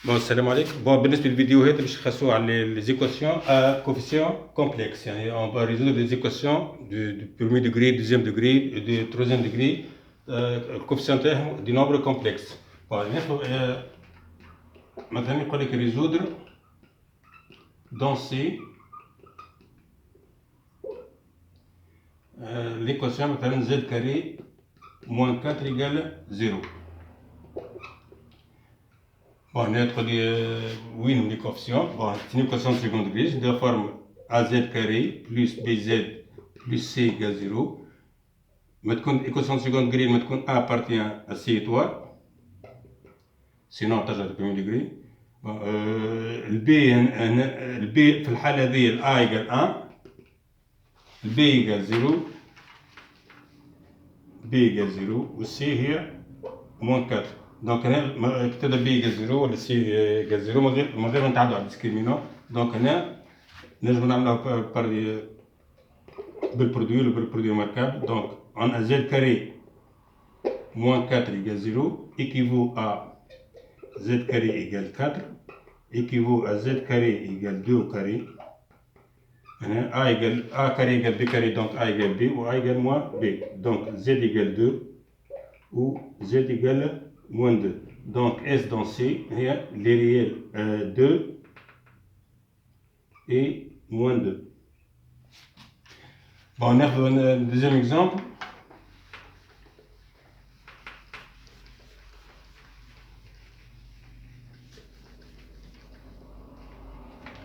السلام عليكم. بالنسبة للفيديو هذا باش نخصوه على les équations à coefficients complexes. يعني on va résoudre les équations du premier degré, deuxième degré et du troisième degré, الكوفيسيون تاعهم دي نومبر كومبلكس. ناخذ مثلا يقول لك résoudre dans C l'équation مثلا z carré moins 4 égale 0. ناخذ وين les coefficients. C'est une équation de second degré, c'est de la forme az carré plus bz plus c égale 0. ما تكون équation de second degré ما تكون a appartient à c étoile, sinon ترجع de premier degré. البي في الحالة هذه ال a égale 1, البي égale 0, b égale 0 و c هي moins 4. دونك هنا كتبنا b égale 0 ولا c égale 0 من غير ما نتعدوا على الديسكريمينون. دونك هنا نجم نعملوها بالبرودوي ولا بالبرودوي ماركابل. دونك on a z carré moins 4 égale 0 équivaut à z carré égale 4 équivaut à z carré égale 2 au carré. A carré égale b carré, donc a égale b ou a égale moins b. Donc z égale 2 ou z égale moins 2. Donc S dans C, les réels 2 et moins 2. On a un deuxième exemple.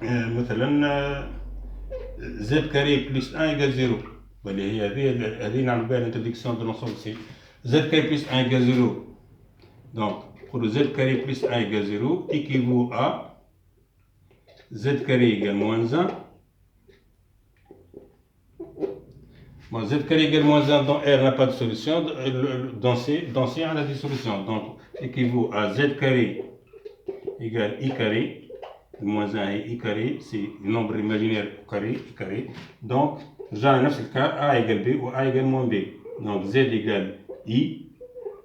مثلا z carré plus 1 égale 0. هذه نعمل بها l'introduction de l'ensemble C. Z carré plus 1 égale 0. Donc pour z carré plus 1 égale 0 équivaut à z carré égale moins 1. Z carré égale moins 1 dans R n'a pas de solution, dans C on a des solutions. Donc équivaut à z carré égale I carré. Moins 1 et I carré, c'est le nombre imaginaire au carré, I carré. Donc, j'ai dans le cas A égale B ou A égale moins B. Donc, Z égale I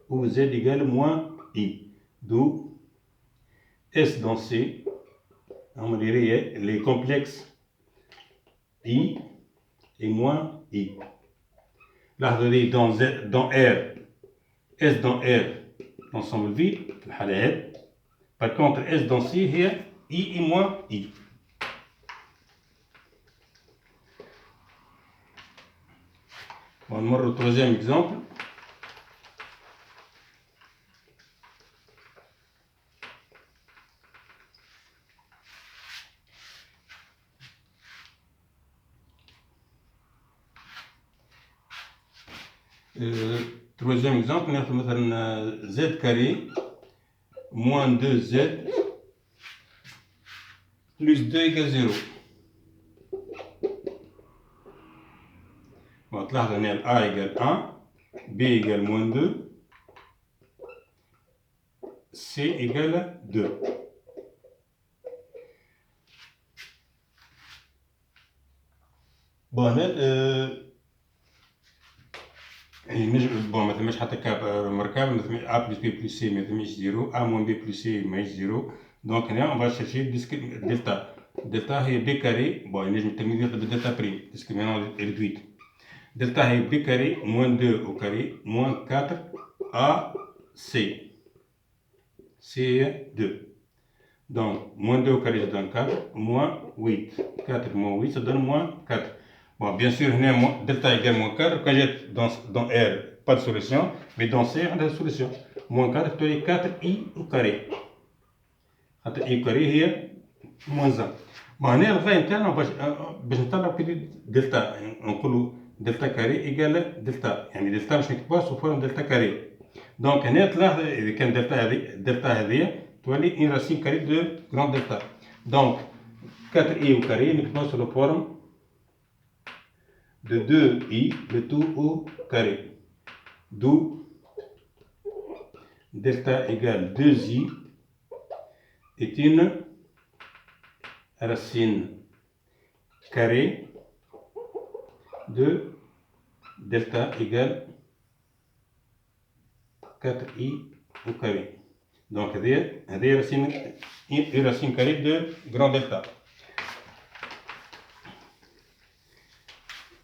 ou Z égale moins I. D'où S dans C, on dirait les complexes I et moins I. Là, dans R, S dans R, l'ensemble vide, par contre, S dans C, here, I et moins I. On va au troisième exemple. Troisième exemple, on a z carré moins 2z plus 2 égale 0. Bon, là, on a A égale 1, B égale moins 2, C égale 2. Bon, ما ثماش حتى كاب مركب، مثلا A plus B plus C ما ثماش 0، A moins B plus C ماهيش 0. دونك هنا on va chercher دلتا. دلتا هي B carré. bon ينجم التلميذ ياخذ بدلتا بريم discriminant réduite. Delta est B carré moins 2 au carré moins 4 AC. C'est 2. Donc moins 2 au carré ça donne 4, moins 8. 4 moins 8 ça donne moins 4. Bon, bien sûr, delta égale moins 4. Quand j'ai dans R, pas de solution, mais dans C, on a une solution. Moins 4, tu as 4i au carré. 4i au carré, هي moins 1. Bon, هنا الغاية نتاعنا باش نطلعو دلتا، نقولو دلتا كاري إيكال دلتا، يعني دلتا باش نكتبوها سو فورم دلتا كاري. دونك هنا تلاحظ إذا كان دلتا هذه تولي إن راسين كاري دو غراند دلتا. دونك 4i au carré نكتبوها سو فورم de 2i le tout au carré. D'où delta égale 2i est une racine carrée de delta égale 4i au carré. Donc هذه رacine I racine carrée de grand delta.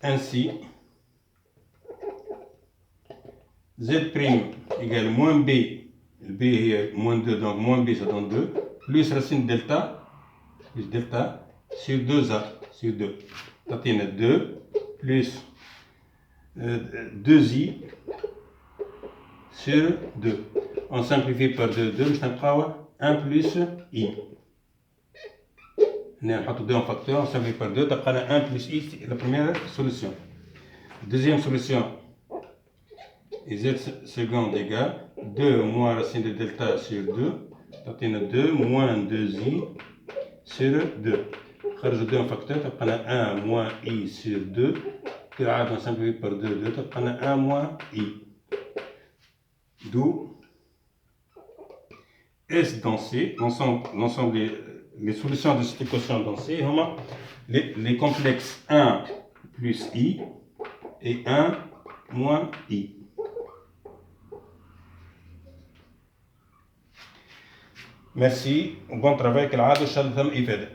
Ainsi, Z' égale moins B, le B est moins 2, donc moins B ça donne 2, plus racine delta, plus delta, sur 2A, sur 2. Ça tient 2, plus 2I sur 2. On simplifie par 2, 2 باش نلقاو 1 plus I. نحط 2 en facteur, on simplifie par 2, تبقى 1 plus I, c'est la première solution. Deuxième solution, Z seconde égale 2 moins racine de delta sur 2, ça tient 2 moins 2I sur 2. خرج 2 en facteur, تبقى 1 moins I sur 2, puis on simplifie par 2, 2, تبقى 1 moins I. D'où S dans C, l'ensemble les solutions de cette équation dans C, les complexes 1 plus I et 1 moins I. Merci, bon travail, كالعادة إن شاء الله ثم إفادة.